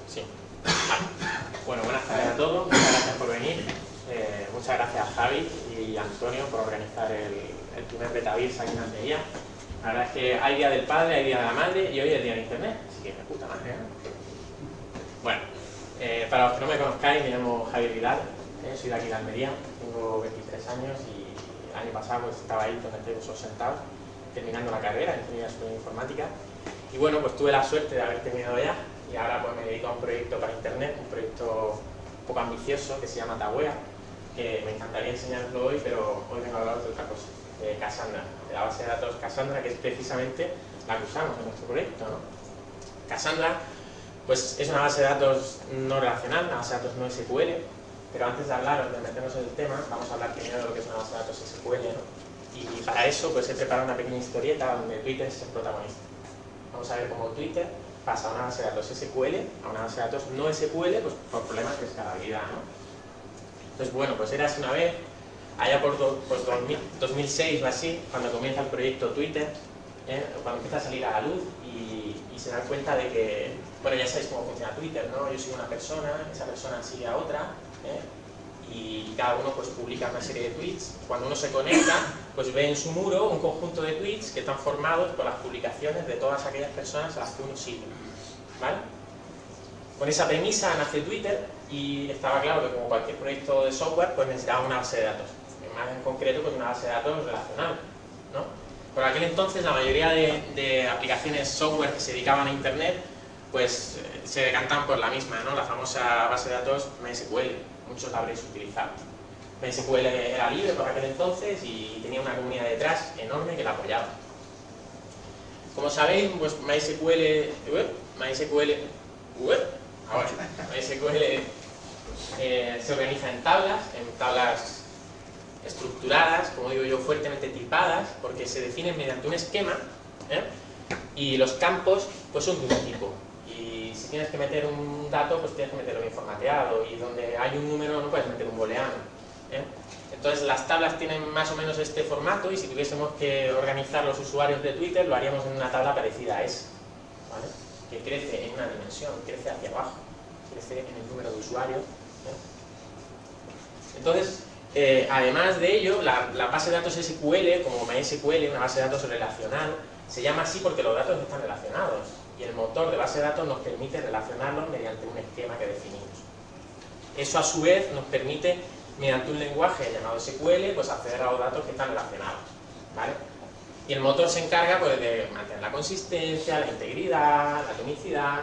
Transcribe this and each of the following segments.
Sí. Vale. Bueno, buenas tardes a todos, muchas gracias por venir. Muchas gracias a Javi y Antonio por organizar el primer Betavirs aquí en Almería. La verdad es que hay Día del Padre, hay Día de la Madre y hoy es Día de Internet, así que me puta madre, ¿no? Bueno, para los que no me conozcáis, me llamo Javier Vidal, soy de aquí de Almería, tengo 23 años y el año pasado pues, estaba ahí donde estoy vosotros sentados, terminando la carrera en Ingeniería Superior de Informática. Y bueno, pues tuve la suerte de haber terminado ya y ahora pues me dedico a un proyecto para Internet, un proyecto un poco ambicioso que se llama Tawea, que me encantaría enseñarlo hoy, pero hoy vengo a hablar de otra cosa, de Cassandra, de la base de datos Cassandra, que es precisamente la que usamos en nuestro proyecto, ¿no? Cassandra pues es una base de datos no relacional, una base de datos no SQL, pero antes de hablaros, de meternos en el tema, vamos a hablar primero de lo que es una base de datos SQL, ¿no? Y para eso pues he preparado una pequeña historieta donde Twitter es el protagonista. Vamos a ver cómo Twitter pasa a una base de datos SQL a una base de datos no SQL pues, por problemas de escalabilidad, ¿no? Entonces, bueno, pues era así una vez, allá por 2006 o así, cuando comienza el proyecto Twitter, cuando empieza a salir a la luz y se dan cuenta de que, bueno, ya sabéis cómo funciona Twitter, ¿no? Yo sigo una persona, esa persona sigue a otra, y cada uno pues publica una serie de tweets. Cuando uno se conecta, pues ve en su muro un conjunto de tweets que están formados por las publicaciones de todas aquellas personas a las que uno sigue, ¿vale? Con esa premisa nace Twitter y estaba claro que como cualquier proyecto de software pues necesitaba una base de datos, más en concreto pues una base de datos relacional, ¿no? Por aquel entonces la mayoría de aplicaciones software que se dedicaban a Internet pues se decantan por la misma, ¿no? La famosa base de datos MySQL, muchos la habréis utilizado. MySQL era libre por aquel entonces y tenía una comunidad detrás enorme que la apoyaba. Como sabéis, pues MySQL se organiza en tablas estructuradas, como digo yo, fuertemente tipadas, porque se definen mediante un esquema, y los campos pues son de un tipo. Y si tienes que meter un dato, pues tienes que meterlo bien formateado, y donde hay un número no puedes meter un booleano. Entonces las tablas tienen más o menos este formato, y si tuviésemos que organizar los usuarios de Twitter, lo haríamos en una tabla parecida a esa, ¿vale? Que crece en una dimensión, crece hacia abajo, crece en el número de usuarios. Entonces, además de ello, la base de datos SQL, como MySQL, una base de datos relacional, se llama así porque los datos están relacionados y el motor de base de datos nos permite relacionarlos mediante un esquema que definimos. Eso a su vez nos permite, mediante un lenguaje llamado SQL, pues acceder a los datos que están relacionados, ¿vale? Y el motor se encarga pues, de mantener la consistencia, la integridad, la atomicidad.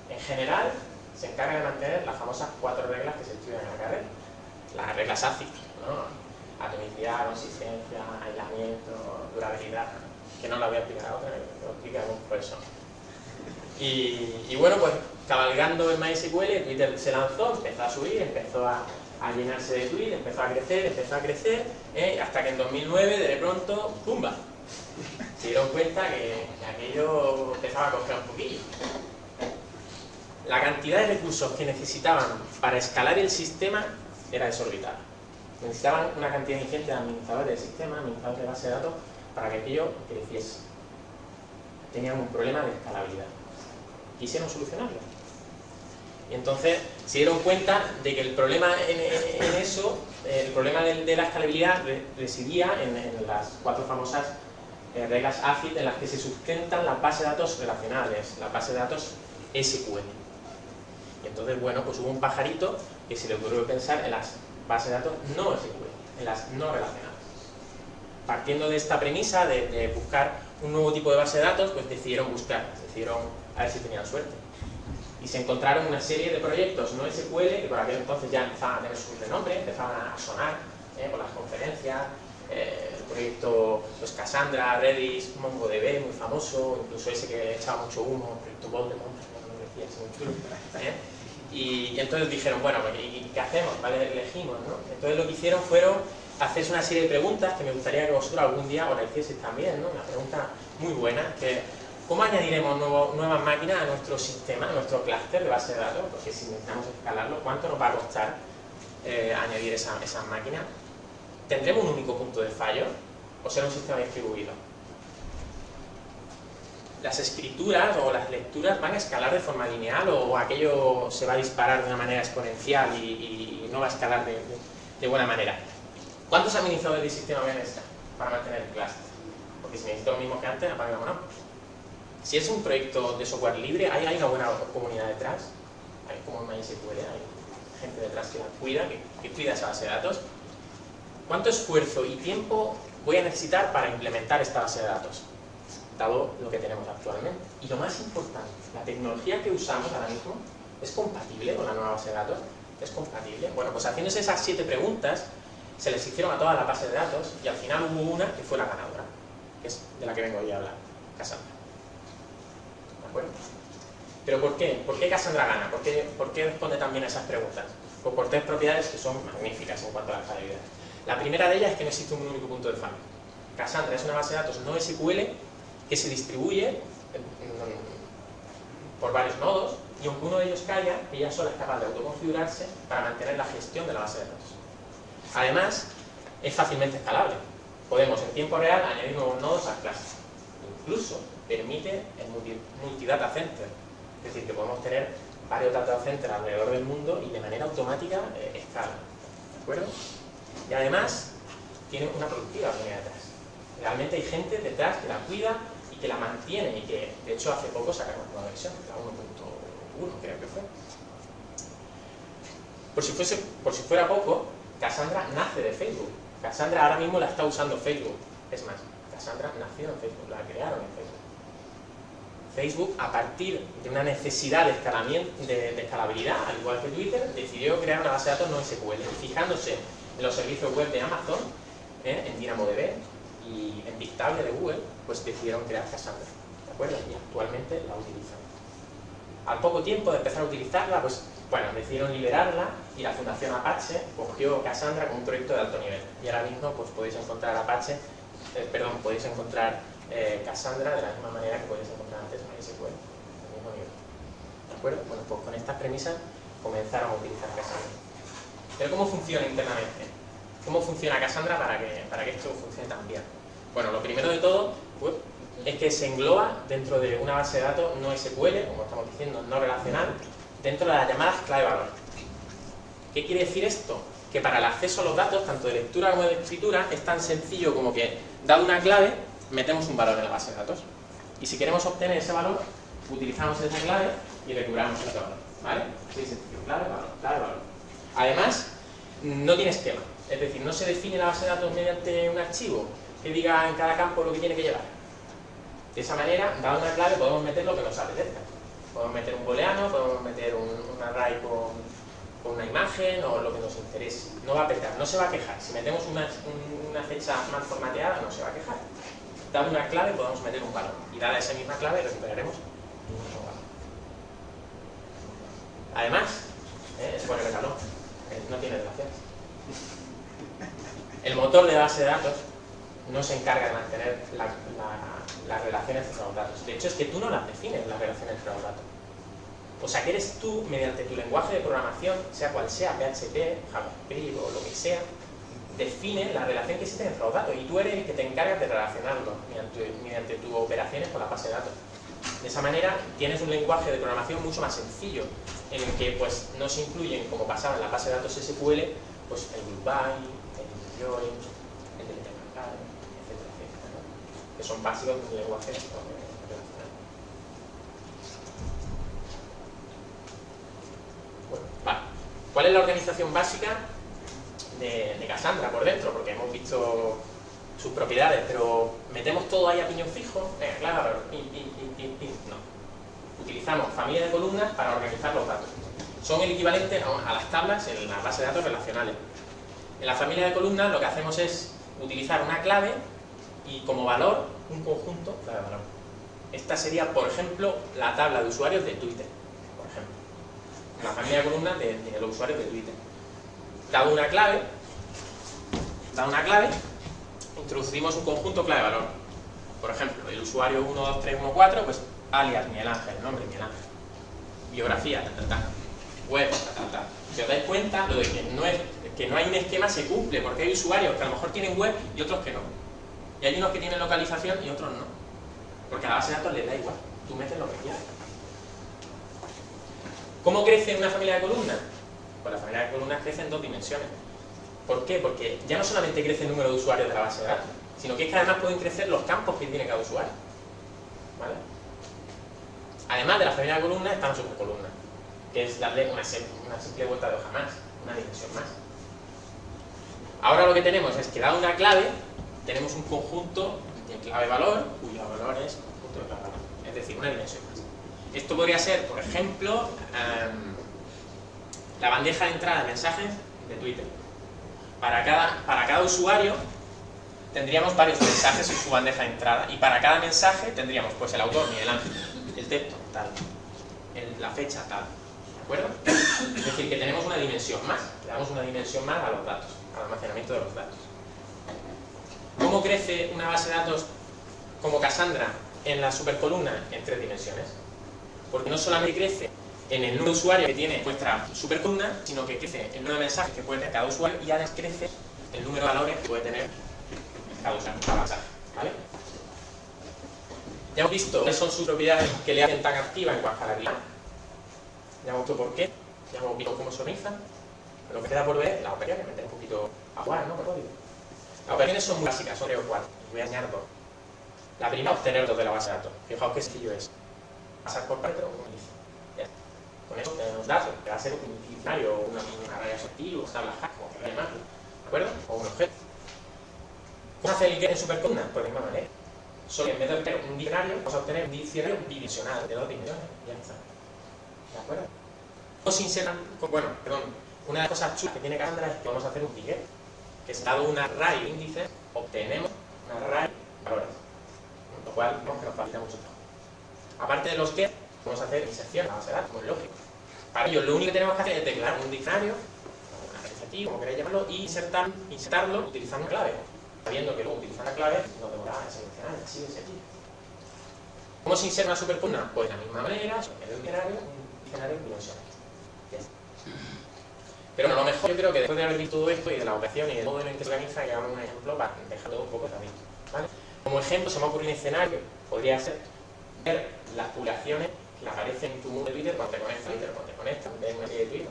En general, se encarga de mantener las famosas 4 reglas que se estudian en la carrera. Las reglas ACID, ¿no? Atomicidad, consistencia, aislamiento, durabilidad, que no la voy a explicar ahora, lo explica un profesor. Y bueno, pues cabalgando en MySQL, Twitter se lanzó, empezó a subir, empezó a llenarse de tweets, empezó a crecer, hasta que en 2009, de pronto, ¡pumba! Se dieron cuenta que aquello empezaba a coger un poquillo. La cantidad de recursos que necesitaban para escalar el sistema era desorbitada. Necesitaban una cantidad ingente de administradores de sistema, administradores de base de datos, para que aquello creciese. Tenían un problema de escalabilidad. Quisieron solucionarlo. Y entonces se dieron cuenta de que el problema en eso, el problema de la escalabilidad residía en las 4 famosas reglas ACID en las que se sustentan las bases de datos relacionales, las bases de datos SQL. Y entonces, bueno, pues hubo un pajarito que se le ocurrió pensar en las bases de datos no SQL, en las no relacionales. Partiendo de esta premisa de buscar un nuevo tipo de base de datos, pues decidieron a ver si tenían suerte. Y se encontraron una serie de proyectos no SQL que por aquel entonces ya empezaban a tener su renombre, empezaban a sonar por las conferencias, el proyecto pues, Cassandra, Redis, MongoDB, muy famoso, incluso ese que echaba mucho humo, el proyecto Voldemort, no me decía, es muy chulo. Y entonces dijeron, bueno, ¿y qué hacemos? ¿Vale? Elegimos, ¿no? Entonces lo que hicieron fueron hacerse una serie de preguntas que me gustaría que vosotros algún día os la hicieseis también, ¿no? Una pregunta muy buena, que ¿cómo añadiremos nuevas máquinas a nuestro sistema, a nuestro clúster de base de datos? Porque si necesitamos escalarlo, ¿cuánto nos va a costar añadir esas máquinas? ¿Tendremos un único punto de fallo? ¿O será un sistema distribuido? las escrituras o las lecturas van a escalar de forma lineal o aquello se va a disparar de una manera exponencial y no va a escalar de buena manera. ¿Cuántos administradores del sistema voy a necesitar para mantener el cluster? Porque si necesito lo mismo que antes, apaga y vámonos. Si es un proyecto de software libre, hay una buena comunidad detrás, hay como en MySQL, hay gente detrás que la cuida, que cuida esa base de datos. ¿Cuánto esfuerzo y tiempo voy a necesitar para implementar esta base de datos? Dado lo que tenemos actualmente. Y lo más importante, la tecnología que usamos ahora mismo es compatible con la nueva base de datos. ¿Es compatible? Bueno, pues haciéndose esas 7 preguntas, se les hicieron a todas la base de datos y al final hubo una que fue la ganadora, que es de la que vengo hoy a hablar, Cassandra. ¿De acuerdo? ¿Pero por qué? ¿Por qué Cassandra gana? ¿Por qué responde también a esas preguntas? Pues por 3 propiedades que son magníficas en cuanto a la escalabilidad. La primera de ellas es que no existe un único punto de fallo. Cassandra es una base de datos no SQL que se distribuye por varios nodos y aunque uno de ellos caiga, ella sola es capaz de autoconfigurarse para mantener la gestión de la base de datos. Además, es fácilmente escalable. Podemos en tiempo real añadir nuevos nodos al cluster. Incluso permite el multi-data center. Es decir, que podemos tener varios data centers alrededor del mundo y de manera automática escala. ¿De acuerdo? Y además, tiene una productiva línea detrás. Realmente hay gente detrás que la cuida y que la mantiene y que, de hecho, hace poco sacaron una nueva versión, la 1.1 creo que fue. Por si fuera poco, Cassandra nace de Facebook. Cassandra ahora mismo la está usando Facebook. Es más, Cassandra nació en Facebook, la crearon en Facebook. Facebook, a partir de una necesidad de escalabilidad, al igual que Twitter, decidió crear una base de datos no SQL, fijándose en los servicios web de Amazon, en DynamoDB y en Bigtable de Google, pues decidieron crear Cassandra. ¿De acuerdo? Y actualmente la utilizan. Al poco tiempo de empezar a utilizarla, pues bueno, decidieron liberarla y la Fundación Apache cogió Cassandra como un proyecto de alto nivel. Y ahora mismo pues podéis encontrar podéis encontrar Cassandra de la misma manera que podéis encontrar antes MySQL, al mismo nivel. ¿De acuerdo? Bueno, pues con estas premisas comenzaron a utilizar Cassandra. Pero ¿cómo funciona internamente? ¿Cómo funciona Cassandra para que esto funcione tan bien? Bueno, lo primero de todo pues, es que se engloba dentro de una base de datos no SQL, como estamos diciendo, no relacional, dentro de las llamadas clave-valor. ¿Qué quiere decir esto? Que para el acceso a los datos, tanto de lectura como de escritura, es tan sencillo como que, dado una clave, metemos un valor en la base de datos. Y si queremos obtener ese valor, utilizamos esa clave y recuperamos ese valor. ¿Vale? Sí, sencillo. Clave, valor, clave, valor. Además, no tiene esquema. Es decir, no se define la base de datos mediante un archivo que diga en cada campo lo que tiene que llevar. De esa manera, dada una clave, podemos meter lo que nos apetezca. Podemos meter un booleano, podemos meter un array con una imagen o lo que nos interese. No va a petar, no se va a quejar. Si metemos una fecha mal formateada, no se va a quejar. Dada una clave, podemos meter un valor. Y dada esa misma clave, recuperaremos un mismo valor. Además, es poner el calor. No tiene relaciones. El motor de base de datos no se encarga de mantener las relaciones entre los datos. De hecho, es que tú no las defines, las relaciones entre los datos. O sea, que eres tú, mediante tu lenguaje de programación, sea cual sea, PHP, JavaScript o lo que sea, define la relación que existe entre los datos y tú eres el que te encargas de relacionarlos mediante tus operaciones con la base de datos. De esa manera, tienes un lenguaje de programación mucho más sencillo, en el que pues, no se incluyen, como pasaba en la base de datos SQL, pues el group by, el join, el intermarcado, etcétera, etcétera, ¿no? Que son básicos de un lenguaje relacional. Bueno, vale. ¿Cuál es la organización básica de Cassandra por dentro? Porque hemos visto sus propiedades, pero ¿metemos todo ahí a piñón fijo? Venga, claro, no. Utilizamos familia de columnas para organizar los datos. Son el equivalente a las tablas en la base de datos relacionales. En la familia de columnas lo que hacemos es utilizar una clave y como valor un conjunto clave-valor. Esta sería, por ejemplo, la tabla de usuarios de Twitter, por ejemplo. La familia de columnas de los usuarios de Twitter. Dado una clave, introducimos un conjunto clave-valor. Por ejemplo, el usuario 12314, pues alias Miguel Ángel, nombre Miguel Ángel. Biografía, web, Si os dais cuenta, lo de que no hay un esquema se cumple, porque hay usuarios que a lo mejor tienen web y otros que no. Y hay unos que tienen localización y otros no. porque a la base de datos le da igual, tú metes lo que quieras. ¿Cómo crece una familia de columnas? Pues la familia de columnas crece en 2 dimensiones. ¿Por qué? Porque ya no solamente crece el número de usuarios de la base de datos, sino que es que además pueden crecer los campos que tiene cada usuario. ¿Vale? Además de la familia de columnas están las supercolumnas, que es darle una simple vuelta de hoja más, una dimensión más. Ahora lo que tenemos es que dado una clave, tenemos un conjunto de clave-valor, cuyo valor es conjunto de clave-valor, es decir, una dimensión más. Esto podría ser, por ejemplo, la bandeja de entrada de mensajes de Twitter. Para cada usuario tendríamos varios mensajes en su bandeja de entrada y para cada mensaje tendríamos pues el autor, Miguel Ángel, el texto, tal, la fecha, tal. ¿De acuerdo? Es decir, que tenemos una dimensión más, le damos una dimensión más a los datos, al almacenamiento de los datos. ¿Cómo crece una base de datos como Cassandra en la supercolumna? En 3 dimensiones. Porque no solamente crece en el número de usuarios que tiene vuestra supercolumna, sino que crece el número de mensajes que puede tener cada usuario y además crece el número de valores que puede tener cada usuario, cada mensaje. ¿Vale? Ya hemos visto cuáles son sus propiedades que le hacen tan activa en cuanto a la realidad. Ya hemos visto por qué, ya hemos visto cómo se organizan. Lo que queda por ver es las operaciones, meter un poquito a jugar, ¿no? Las operaciones son muy básicas, son 3 o 4. Voy a enseñar 2. La primera, obtener datos de la base de datos. Fijaos qué sencillo es. Pasar por parámetro un índice. Con eso tenemos datos, que va a ser un diccionario, una array asertivo, una tabla hash, como queráis llamarlo, ¿de acuerdo? O un objeto. ¿Cómo hace el get en supercolumna? Pues de la misma manera. Solo que en vez de obtener un diccionario, vamos a obtener un diccionario bidimensional de 2 dimensiones. Ya está. ¿De acuerdo? ¿Cómo se insertan? Bueno, perdón. Una de las cosas chulas que tiene Cassandra es que vamos a hacer un get, que es dado un array de índices, obtenemos un array de valores. Lo cual vemos que nos facilita mucho trabajo. Aparte de los get, vamos a hacer inserción, la base de datos, como es lógico. Para ello, lo único que tenemos que hacer es declarar un diccionario, un adjetivo, como queráis llamarlo, y insertarlo utilizando clave. Sabiendo que luego utilizando la clave no tengo nada de seleccionar, así de sencillo. ¿Cómo se inserta una supercolumna? Pues de la misma manera, en el diccionario, un diccionario bidimensional. Pero bueno, lo mejor yo creo que después de haber visto todo esto y de la operación y de todo en el que se organiza, que hagamos un ejemplo para dejar todo un poco también. ¿Vale? Como ejemplo, se me ocurre un escenario, podría ser ver las publicaciones que aparecen en tu muro de Twitter cuando te conectas a Twitter, cuando te conectas, ves una serie de Twitter,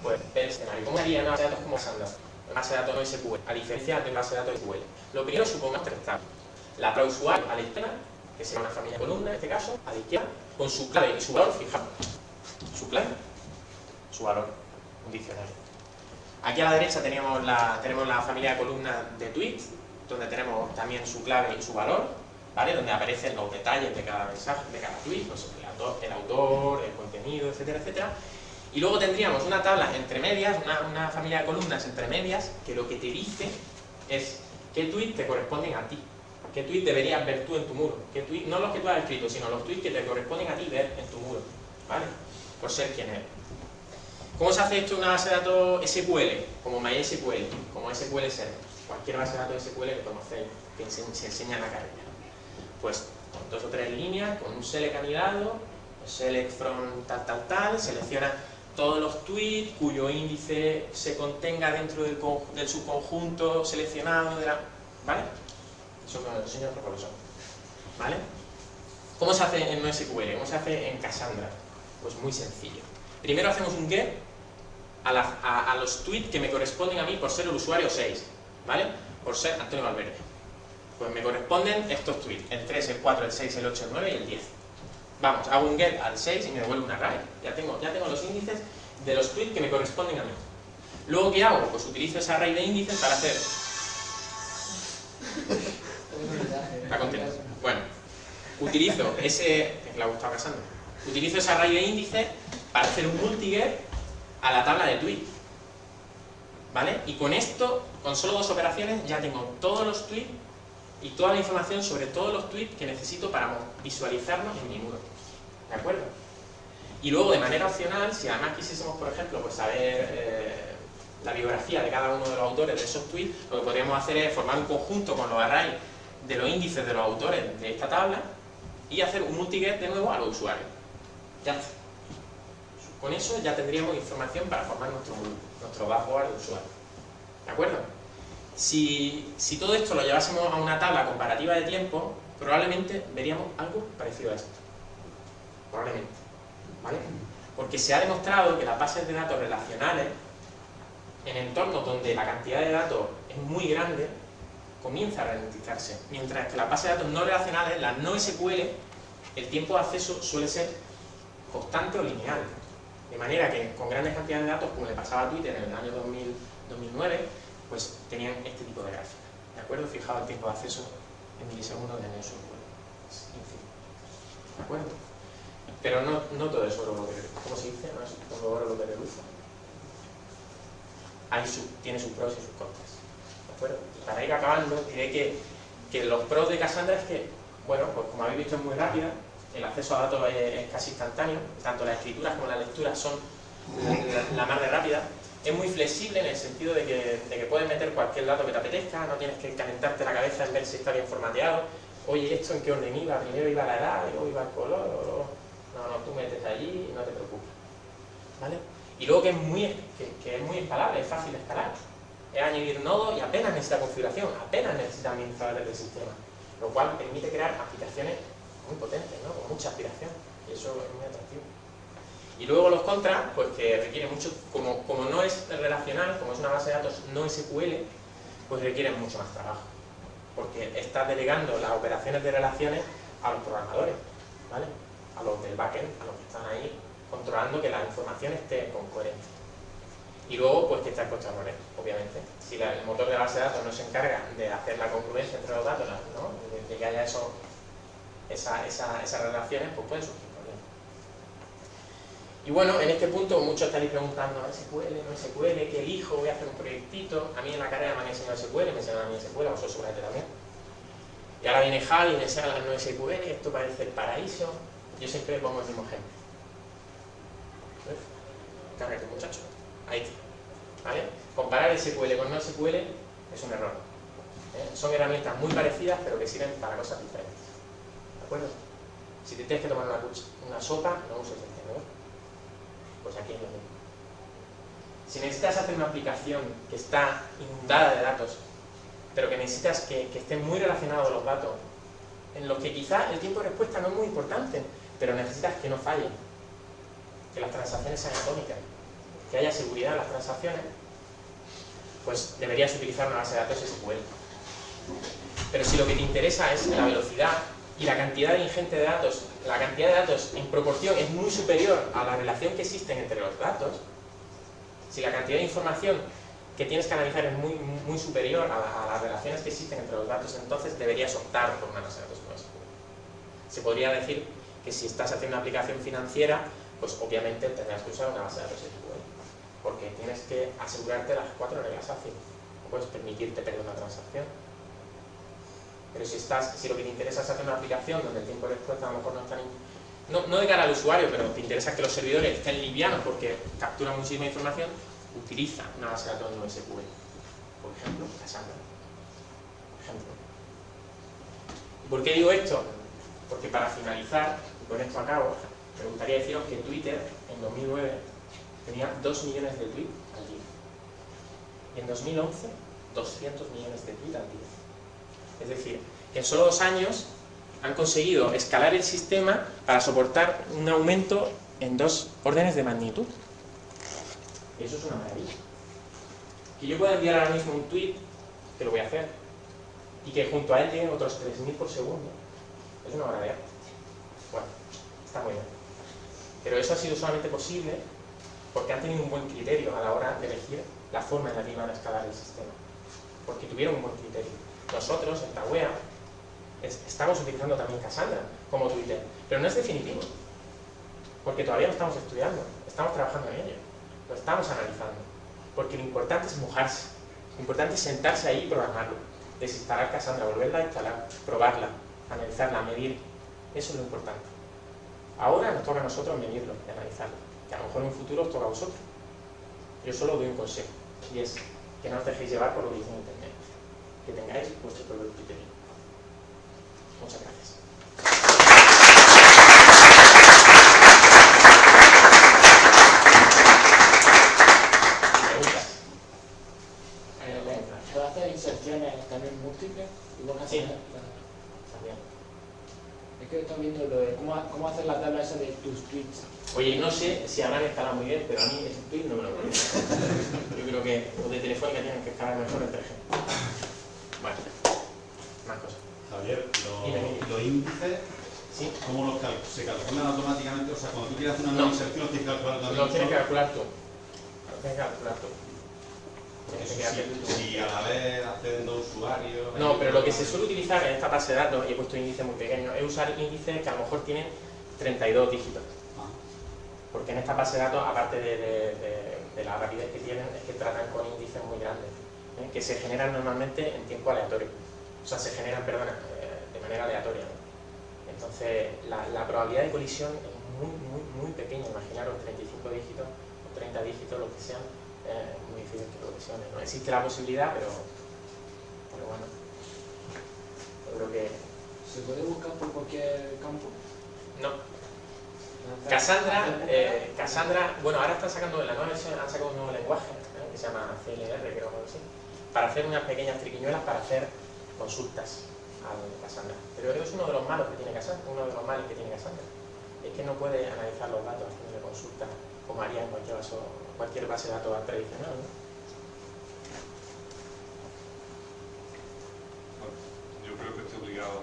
pues ver el escenario. ¿Cómo haría una base de datos como Cassandra? Una base de datos no SQL, a diferencia de una base de datos SQL. Lo primero, supongamos 3 tablas. La tabla usuario a la izquierda, que sería una familia de columnas en este caso, a la izquierda, con su clave y su valor, fijaos. Su clave, su valor, un diccionario. Aquí a la derecha tenemos la familia de columnas de tweets, donde tenemos también su clave y su valor, ¿vale? Donde aparecen los detalles de cada mensaje, de cada tweet, pues el autor, el contenido, etcétera, etcétera. Y luego tendríamos una tabla entre medias, una familia de columnas entre medias, que lo que te dice es qué tweets te corresponden a ti, qué tweets deberías ver tú en tu muro, qué tweet, no los que tú has escrito, sino los tweets que te corresponden a ti ver en tu muro, ¿vale? Por ser quien eres. ¿Cómo se hace esto en una base de datos SQL? Como MySQL, como SQL Server, cualquier base de datos SQL que conocéis, que se enseña en la carrera. Pues con 2 o 3 líneas, con un select anidado, select from tal, selecciona todos los tweets cuyo índice se contenga dentro del subconjunto seleccionado de la... ¿Vale? Eso me lo enseño otro profesor. ¿Vale? ¿Cómo se hace en NoSQL? ¿Cómo se hace en Cassandra? Pues muy sencillo. Primero hacemos un get a los tweets que me corresponden a mí por ser el usuario 6, ¿vale? Por ser Antonio Valverde. Pues me corresponden estos tweets, el 3, el 4, el 6, el 8, el 9 y el 10. Vamos, hago un get al 6 y me devuelve un array. Ya tengo los índices de los tweets que me corresponden a mí. Luego, ¿qué hago? Pues utilizo ese array de índices para hacer... Para continuar. Bueno, utilizo ese... ¿Le ha gustado Cassandra? Utilizo ese array de índices para hacer un multiget a la tabla de tweets. ¿Vale? Y con esto, con solo 2 operaciones, ya tengo todos los tweets y toda la información sobre todos los tweets que necesito para visualizarlos en mi muro. ¿De acuerdo? Y luego, de manera opcional, si además quisiésemos, por ejemplo, pues saber la biografía de cada uno de los autores de esos tweets, lo que podríamos hacer es formar un conjunto con los arrays de los índices de los autores de esta tabla y hacer un multiget de nuevo a los usuarios. Ya está. Con eso ya tendríamos información para formar nuestro dashboard de usuario. ¿De acuerdo? Si todo esto lo llevásemos a una tabla comparativa de tiempo, probablemente veríamos algo parecido a esto. Probablemente. ¿Vale? Porque se ha demostrado que las bases de datos relacionales, en entornos donde la cantidad de datos es muy grande, comienza a ralentizarse. Mientras que las bases de datos no relacionales, las no SQL, el tiempo de acceso suele ser constante o lineal. De manera que con grandes cantidades de datos, como le pasaba a Twitter en el año 2009, pues tenían este tipo de gráficas. ¿De acuerdo? Fijaos el tiempo de acceso en milisegundos de NSQL. Es infinito. ¿De acuerdo? Pero no todo es oro lo que reluce. ¿Cómo se dice? No es todo oro lo que reluce. Tiene sus pros y sus contras. ¿De acuerdo? Y para ir acabando, diré que los pros de Cassandra es que, bueno, pues como habéis visto es muy rápida, el acceso a datos es casi instantáneo, tanto las escrituras como las lecturas son la más de rápida. Es muy flexible en el sentido de que puedes meter cualquier dato que te apetezca, no tienes que calentarte la cabeza en ver si está bien formateado. Oye, ¿esto en qué orden iba? Primero iba la edad, luego iba el color, no, tú metes allí y no te preocupes. ¿Vale? Y luego que es muy escalable, es fácil de escalar. Es añadir nodos y apenas necesita configuración, apenas necesita administradores del sistema. Lo cual permite crear aplicaciones muy potentes, ¿no? Con mucha aspiración. Y eso es muy atractivo. Y luego los contras, pues que requieren mucho, como no es relacional, como es una base de datos no SQL, pues requieren mucho más trabajo. Porque estás delegando las operaciones de relaciones a los programadores, ¿vale? A los del backend, a los que están ahí controlando que la información esté con coherencia. Y luego, pues que está expuesto a errores, obviamente. Si el motor de base de datos no se encarga de hacer la congruencia entre los datos, ¿no? De que haya esas relaciones, pues pueden surgir problemas. Y bueno, en este punto muchos estaréis preguntando, ¿SQL, no SQL? ¿Qué elijo? ¿Voy a hacer un proyectito? A mí en la carrera me han enseñado SQL, me enseñaron a mí SQL, a vosotros seguramente también. Y ahora viene Hal y me enseña las no SQL, esto parece el paraíso. Yo siempre pongo el mismo ejemplo. ¿Ves? Cárgate, muchacho. Ahí está. ¿Vale? Comparar SQL con no SQL es un error. Son herramientas muy parecidas, pero que sirven para cosas diferentes. ¿De acuerdo? Si te tienes que tomar una sopa, no uses el tenedor. Pues aquí es lo mismo. Si necesitas hacer una aplicación que está inundada de datos, pero que necesitas que estén muy relacionados los datos, en los que quizá el tiempo de respuesta no es muy importante, pero necesitas que no fallen, que las transacciones sean atómicas, que haya seguridad en las transacciones, pues deberías utilizar una base de datos SQL. Pero si lo que te interesa es la velocidad y la cantidad ingente de datos, la cantidad de datos en proporción es muy superior a la relación que existe entre los datos, si la cantidad de información que tienes que analizar es muy superior a las relaciones que existen entre los datos, entonces deberías optar por una base de datos no SQL. Se podría decir que si estás haciendo una aplicación financiera, pues obviamente tendrás que usar una base de datos SQL, porque tienes que asegurarte las 4 reglas ACID. No puedes permitirte perder una transacción. Pero si lo que te interesa es hacer una aplicación donde el tiempo de respuesta a lo mejor no es tan... No de cara al usuario, pero te interesa que los servidores estén livianos porque capturan muchísima información, utiliza una base de datos no SQL. Por ejemplo, Cassandra. Por ejemplo. ¿Y por qué digo esto? Porque para finalizar, y con esto acabo, me gustaría deciros que Twitter en 2009 tenía 2 millones de tweets al día. Y en 2011, 200 millones de tweets al día. Es decir, que en solo 2 años han conseguido escalar el sistema para soportar un aumento en 2 órdenes de magnitud. Y eso es una maravilla. Que yo pueda enviar ahora mismo un tweet, que lo voy a hacer, y que junto a él lleguen otros 3.000 por segundo, es una maravilla. Bueno, está muy bien. Pero eso ha sido solamente posible porque han tenido un buen criterio a la hora de elegir la forma en la que iban a escalar el sistema. Porque tuvieron un buen criterio. Nosotros, en Tawea, estamos utilizando también Cassandra como Twitter, pero no es definitivo, porque todavía lo estamos estudiando, estamos trabajando en ello, lo estamos analizando, porque lo importante es mojarse, lo importante es sentarse ahí y programarlo, desinstalar Cassandra, volverla a instalar, probarla, analizarla, medir, eso es lo importante. Ahora nos toca a nosotros medirlo y analizarlo, que a lo mejor en un futuro os toca a vosotros. Yo solo doy un consejo, y es que no os dejéis llevar por lo que dice en Internet, que tengáis vuestro propio criterio. Muchas gracias. ¿Preguntas? ¿Puedo hacer inserciones también múltiples? Sí. También. Oye, no sé si habrán escalado muy bien, pero a mí ese tweet no me lo parece. Yo creo que los de Telefónica tienen que escalar mejor el 3G. Bueno, más cosas. Javier, los índices, ¿sí? ¿cómo se calculan automáticamente? O sea, cuando tú quieres hacer una nueva inserción, los tienes que calcular también. Los tienes que calcular tú. Los tienes que calcular tú. Si a la vez acceden dos usuarios... No, pero lo que se suele utilizar en esta base de datos, y he puesto índices muy pequeños, es usar índices que a lo mejor tienen 32 dígitos. Porque en esta base de datos, aparte de la rapidez que tienen, es que tratan con índices muy grandes, que se generan normalmente en tiempo aleatorio. O sea, se generan, perdona, de manera aleatoria, ¿no? Entonces, la probabilidad de colisión es muy pequeña. Imaginaros 35 dígitos o 30 dígitos, lo que sean, muy difícil que colisionen, ¿no? Existe la posibilidad, pero bueno, yo creo que... ¿Se puede buscar por cualquier campo? No. Cassandra, bueno, ahora están sacando, en la nueva versión han sacado un nuevo lenguaje, que se llama CLR, creo que así, para hacer unas pequeñas triquiñuelas para hacer consultas al Cassandra. Pero es uno de los malos que tiene Cassandra, es que no puede analizar los datos haciendo consultas como haría en cualquier base de datos tradicional, ¿no? Yo creo que estoy obligado.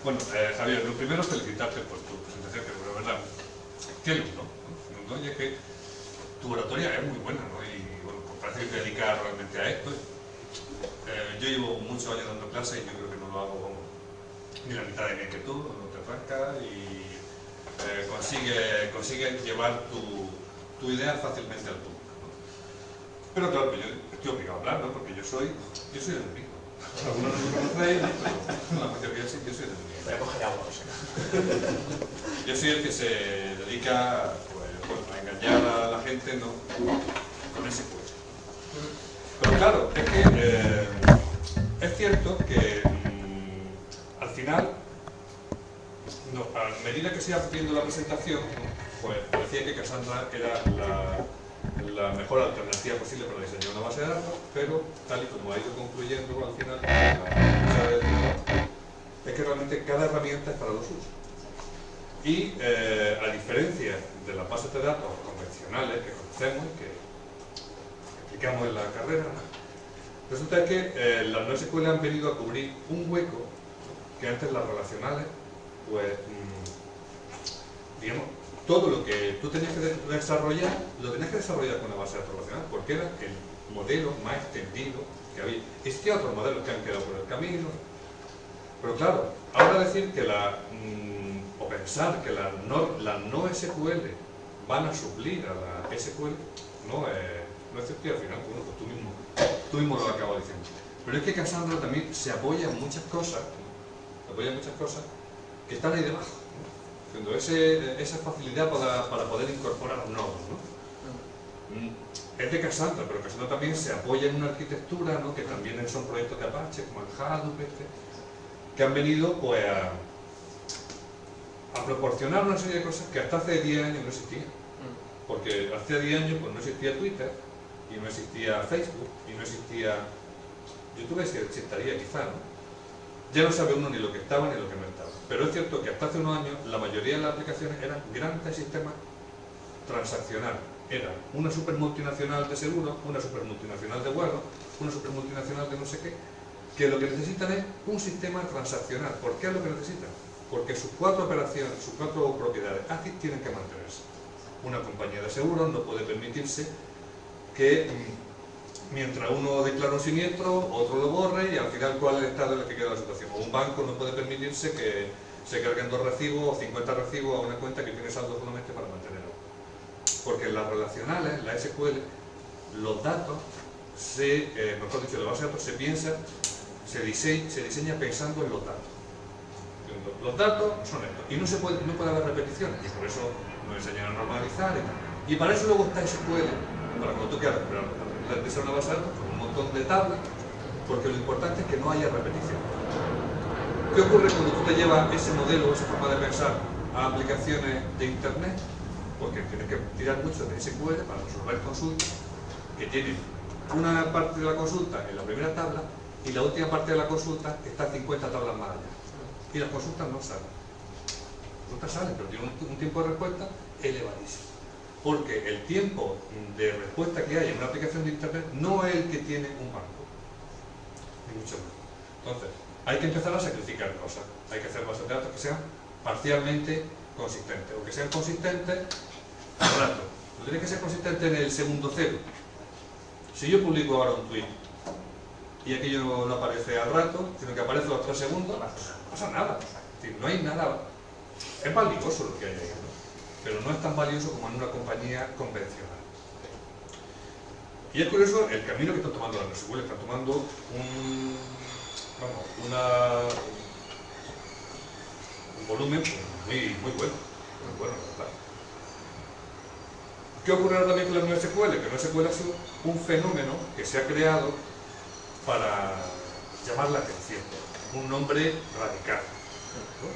Bueno, Javier, lo primero es felicitarte por tu presentación, que de verdad, qué lindo, ¿no? Y es que tu oratoria es muy buena, ¿no? Y bueno, pues parece que te dedicas realmente a esto. Yo llevo muchos años dando clases y yo creo que no lo hago ni la mitad de bien que tú, no te arrancas y consigues llevar tu idea fácilmente al público, ¿no? Pero claro, yo estoy obligado a hablar, ¿no? Porque yo soy el enemigo. Algunos no me conocéis, pero la mayoría sí, yo soy el enemigo. Voy a coger agua, o sea. Yo soy el que se dedica a engañar a la gente, ¿no? Con ese juego. Pero claro, es que es cierto que al final, a medida que se iba viendo la presentación, pues parecía que Cassandra era la mejor alternativa posible para diseñar una base de datos, pero tal y como ha ido concluyendo al final, es que realmente cada herramienta es para lo suyo. Y a diferencia de las bases de datos convencionales que conocemos y que aplicamos en la carrera, resulta que las NoSQL han venido a cubrir un hueco que antes las relacionales, pues, digamos, todo lo que tú tenías que desarrollar, lo tenías que desarrollar con una base de datos relacional, porque era el modelo más extendido que había. Existían otros modelos que han quedado por el camino, pero claro, ahora decir que o pensar que las no SQL van a suplir a la SQL, no es cierto, y al final, bueno, pues tú mismo lo acabas diciendo. Pero es que Cassandra también se apoya en muchas cosas, que están ahí debajo, ¿no? Esa facilidad para poder incorporar nodos, ¿no? Es de Cassandra, pero Cassandra también se apoya en una arquitectura, ¿no? Que también son proyectos de Apache, como el Hadoop, que han venido pues a proporcionar una serie de cosas que hasta hace 10 años no existían. Porque hace 10 años pues, no existía Twitter, y no existía Facebook, y no existía YouTube, que existiría quizá, ¿no? Ya no sabe uno ni lo que estaba ni lo que no estaba. Pero es cierto que hasta hace unos años la mayoría de las aplicaciones eran grandes sistemas transaccionales. Era una super multinacional de seguros, una super multinacional de vuelos, una super multinacional de no sé qué, que lo que necesitan es un sistema transaccional. ¿Por qué es lo que necesitan? Porque sus 4 operaciones, sus 4 propiedades ACID tienen que mantenerse. Una compañía de seguros no puede permitirse que mientras uno declara un siniestro, otro lo borre y al final ¿cuál es el estado en el que queda la situación? O un banco no puede permitirse que se carguen 2 recibos o 50 recibos a una cuenta que tiene saldo solamente para mantenerlo. Porque en las relacionales, la SQL, los datos, mejor dicho, la base de datos se diseña pensando en los datos. Los datos son estos y no puede haber repeticiones y por eso nos enseñan a normalizar y tal. Y para eso luego está SQL, para cuando tú quieras recuperar los datos. De ser una base de datos con un montón de tablas, porque lo importante es que no haya repetición. ¿Qué ocurre cuando tú te llevas ese modelo, esa forma de pensar a aplicaciones de internet? Porque tienes que tirar mucho de SQL para resolver consultas que tienen una parte de la consulta en la primera tabla y la última parte de la consulta está 50 tablas más allá. Y las consultas no salen. resulta sale, pero tiene un tiempo de respuesta elevadísimo. Porque el tiempo de respuesta que hay en una aplicación de internet no es el que tiene un banco, ni mucho menos. Entonces, hay que empezar a sacrificar cosas. Hay que hacer bases de datos que sean parcialmente consistentes, o que sean consistentes al rato. No tiene que ser consistente en el segundo cero. Si yo publico ahora un tweet y aquello no aparece al rato, sino que aparece a los 3 segundos, no pasa nada. Es decir, no hay nada. Es valioso lo que hay ahí, ¿no? Pero no es tan valioso como en una compañía convencional. Y es curioso el camino que están tomando las NoSQL. Están tomando un volumen muy bueno, la verdad. ¿Qué ocurre ahora también con las NoSQL? Que NoSQL ha sido un fenómeno que se ha creado para llamar la atención, un nombre radical, ¿no?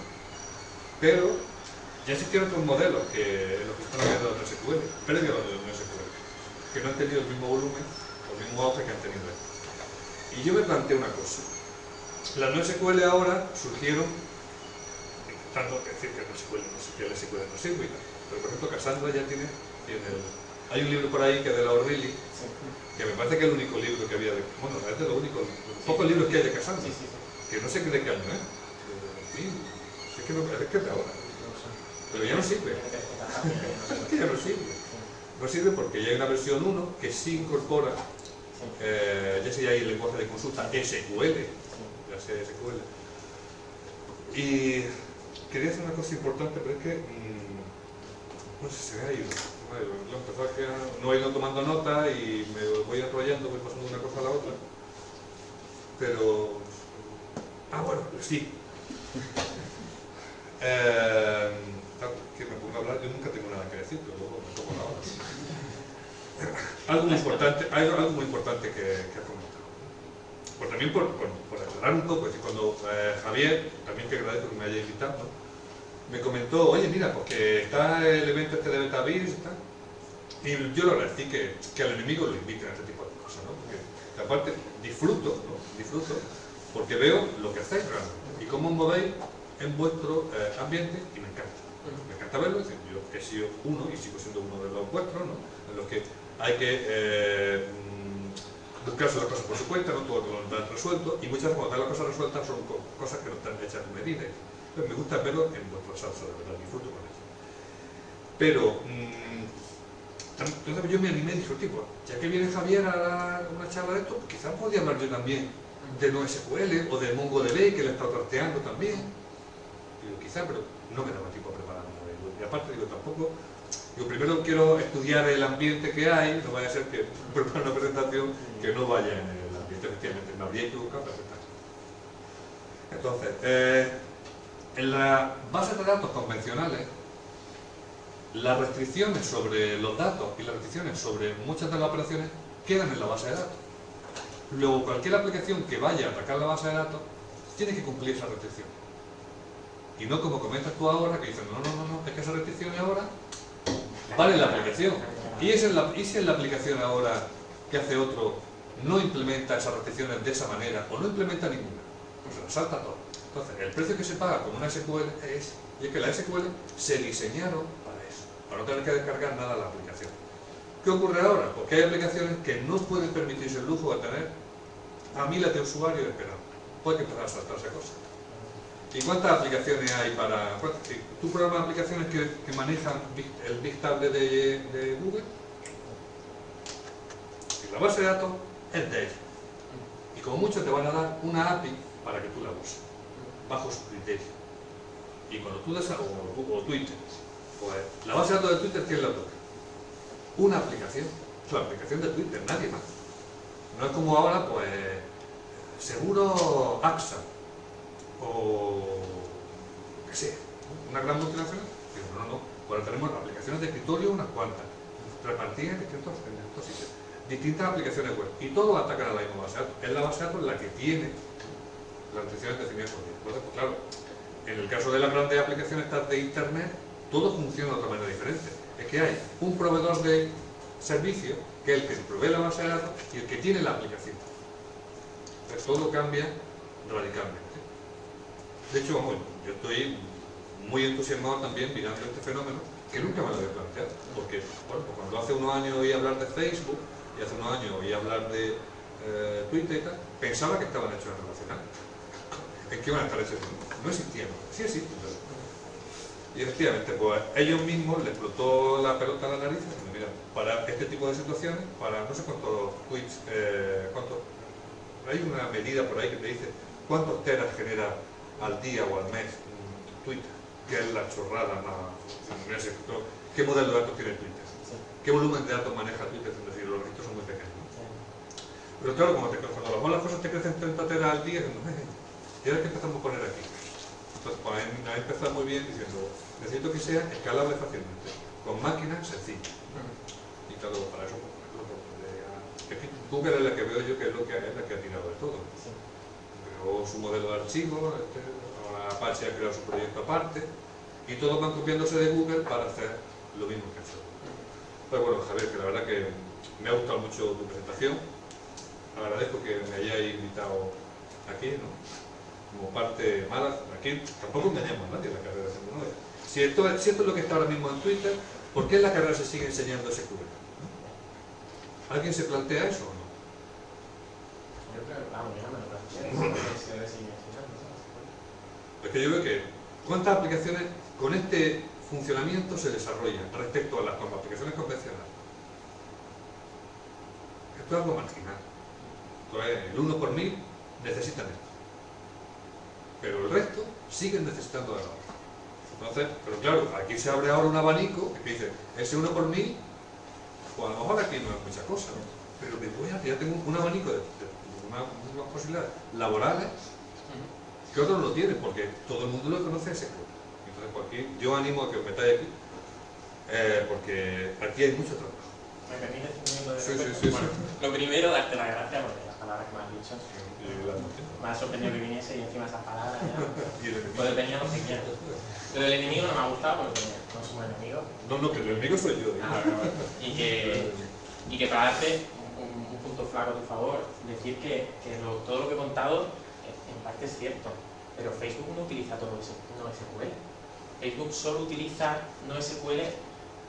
Pero ya existieron otros modelos en los que están hablando de NoSQL, previo a los de NoSQL, que no han tenido el mismo volumen o el mismo auge que han tenido estos. Y yo me planteo una cosa. Las NoSQL ahora surgieron intentando decir que NoSQL no sirve y tal. Pero por ejemplo Cassandra ya tiene hay un libro por ahí que es de la O'Reilly, que me parece que es el único libro que había de... Bueno, es de los únicos pocos libros que hay de Cassandra, que no sé de qué año, es que es de ahora. Pero ya no sirve. Es que ya no sirve. No sirve porque ya hay una versión 1 que sí incorpora, ya sé, hay el lenguaje de consulta SQL, ya sé SQL. Y quería hacer una cosa importante, pero es que no sé si se me ha ido. No he ido tomando nota y me voy enrollando, voy pasando de una cosa a la otra. Pero... bueno, sí. Que me pongo a hablar, yo nunca tengo nada que decir, pero luego me tomo la hora. Algo muy importante que has comentado. Pues también por aclarar un poco, es decir, cuando Javier, también que agradezco que me haya invitado, ¿no? Me comentó, oye, mira, porque está el evento este de Betavirs y tal. Y yo le agradecí que al enemigo lo inviten a este tipo de cosas, ¿no? Porque aparte disfruto, ¿no? Disfruto porque veo lo que hacéis realmente y cómo os movéis en vuestro ambiente y me encanta. Me encanta verlo, es decir, yo he sido uno y sigo siendo uno de los vuestros, ¿no? En los que hay que buscarse las cosas por su cuenta, no todo lo dan resuelto, y muchas veces cuando dan las cosas resueltas son cosas que no están hechas en medida. Entonces me gusta verlo en vuestra salsa, de verdad, disfruto con eso. Pero entonces yo me animé y dije, tipo, ya que viene Javier a una charla de esto, pues quizás podía hablar yo también de NoSQL o de MongoDB, que le he estado trasteando también. Digo, quizás, pero no me daba tiempo a prepararme. Y aparte, digo, tampoco... Yo primero quiero estudiar el ambiente que hay, no vaya a ser que prepare una presentación que no vaya en el ambiente, efectivamente, me habría equivocado perfectamente. Entonces, en las bases de datos convencionales, las restricciones sobre los datos y las restricciones sobre muchas de las operaciones quedan en la base de datos. Luego, cualquier aplicación que vaya a atacar la base de datos tiene que cumplir esa restricción. Y no como comentas tú ahora, que dices, no, es que esa restricción ahora vale en la aplicación. ¿Y si en la aplicación ahora que hace otro no implementa esas restricciones de esa manera o no implementa ninguna? Pues se la salta todo. Entonces, el precio que se paga con una SQL es que las SQL se diseñaron para eso, para no tener que descargar nada a la aplicación. ¿Qué ocurre ahora? Porque hay aplicaciones que no pueden permitirse el lujo de tener a miles de usuarios esperando. Puede que empezar a saltarse cosas. ¿Y cuántas aplicaciones hay para...? ¿Tú programas aplicaciones que manejan el Big Table de Google? Y la base de datos es de ellos. Y como mucho te van a dar una API para que tú la uses, bajo su criterio. Y cuando tú das o Twitter, pues la base de datos de Twitter, ¿quién la toca? Una aplicación, la aplicación de Twitter, nadie más. No es como ahora, pues, seguro AXA o qué sé, una gran multinacional. Pero no. Ahora tenemos aplicaciones de escritorio, unas cuantas, repartidas en distintos sitios, distintas aplicaciones web, y todos atacan a la misma base de datos. Es la base de datos la que tiene las restricciones definidas por Dios. Entonces, pues claro, en el caso de las grandes aplicaciones de internet, todo funciona de otra manera diferente. Es que hay un proveedor de servicio que es el que provee la base de datos y el que tiene la aplicación. Entonces todo cambia radicalmente. De hecho, vamos, yo estoy muy entusiasmado también mirando este fenómeno, que nunca me lo había planteado, porque bueno, pues cuando hace unos años oí hablar de Facebook y hace unos años oí hablar de Twitter y tal, pensaba que estaban hechos en relacional. ¿En qué van a estar hechos? No existían, sí existen. Y efectivamente, pues ellos mismos les explotó la pelota a la nariz diciendo, mira, para este tipo de situaciones, para no sé cuántos tweets, hay una medida por ahí que te dice cuántos teras genera al día o al mes Twitter, que es la chorrada más... ¿Qué modelo de datos tiene Twitter? Sí. ¿Qué volumen de datos maneja Twitter? Es decir, los registros son muy pequeños. Pero claro, cuando las cosas te crecen 30 teras al día, y ahora que empezamos a poner aquí. Entonces, pues, ha empezado muy bien diciendo, necesito que sea escalable fácilmente, con máquinas sencillas. Y claro, para eso, Google es la que veo yo que es la que ha tirado de todo. Sí. Creó su modelo de archivo, ahora Apache ha creado su proyecto aparte, y todos van copiándose de Google para hacer lo mismo que ha hecho. Pero bueno, Javier, que la verdad que me ha gustado mucho tu presentación. Agradezco que me hayáis invitado aquí, ¿no? Como parte mala, aquí tampoco engañamos a nadie en la carrera de SQL. Si esto es lo que está ahora mismo en Twitter, ¿por qué en la carrera se sigue enseñando SQL? ¿Alguien se plantea eso o no? Yo creo que, vamos, yo no me lo planteo, se debe seguir enseñando, ¿sabes? Es que yo veo que cuántas aplicaciones con este funcionamiento se desarrollan respecto a las aplicaciones convencionales. Esto es algo marginal. Entonces, el 1 por 1000 necesitan esto. Pero el resto siguen necesitando de la otra. Entonces, pero claro, aquí se abre ahora un abanico que dice, ese 1 por 1000, pues a lo mejor aquí no es mucha cosa, ¿no? Pero ya tengo un abanico de unas posibilidades laborales que otros no tienen, porque todo el mundo lo conoce ese club. Entonces, pues aquí, yo animo a que os metáis aquí, porque aquí hay mucho trabajo. ¿Me permites un minuto de Sí. Bueno, lo primero, darte las gracias porque las palabras que me has dicho me ha sorprendido que viniese y encima esas palabras ya. Pues dependía de lo que quieras. Lo del enemigo no me ha gustado porque no somos enemigos. No, que el enemigo soy yo. Y que para darte un punto flaco a tu favor, decir que todo lo que he contado en parte es cierto, pero Facebook no utiliza todo no SQL. Facebook solo utiliza no SQL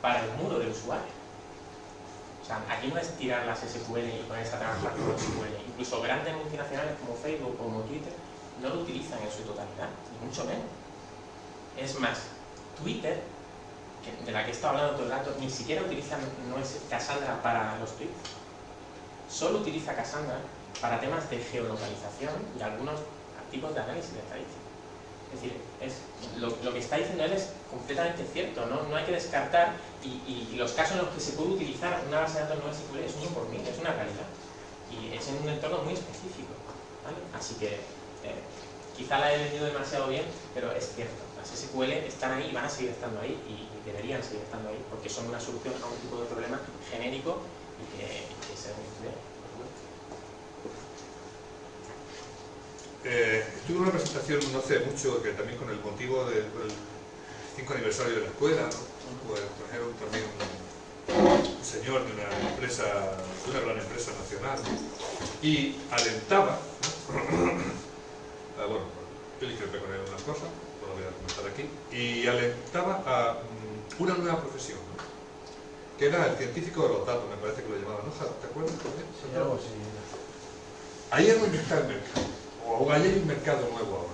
para el muro del usuario. O sea, aquí no es tirar las SQL y ponerse a trabajar con SQL. Incluso grandes multinacionales como Facebook o como Twitter no lo utilizan en su totalidad, ni mucho menos. Es más, Twitter, de la que he estado hablando todo el rato, ni siquiera utiliza Cassandra para los tweets. Solo utiliza Cassandra para temas de geolocalización y algunos tipos de análisis de estadística. Es decir, lo que está diciendo él es completamente cierto, no hay que descartar y los casos en los que se puede utilizar una base de datos no SQL es 1 por 1000, es una realidad. Y es en un entorno muy específico, ¿vale? Así que quizá la he vendido demasiado bien, pero es cierto, las SQL están ahí y van a seguir estando ahí y deberían seguir estando ahí porque son una solución a un tipo de problema genérico y que se debe estudiar. Tuve una presentación no hace mucho, que también con el motivo del 5 aniversario de la escuela, ¿no? Pues trajeron también un señor de una empresa, de una gran empresa nacional, y alentaba, ¿no? Bueno, yo discrepé con él en unas cosas, no lo voy a comentar aquí, y alentaba a una nueva profesión, ¿no? Que era el científico de los datos, me parece que lo llamaban, ¿no? ¿Te acuerdas? Sí, algo así. Ahí es donde está el mercado. O hay un mercado nuevo ahora,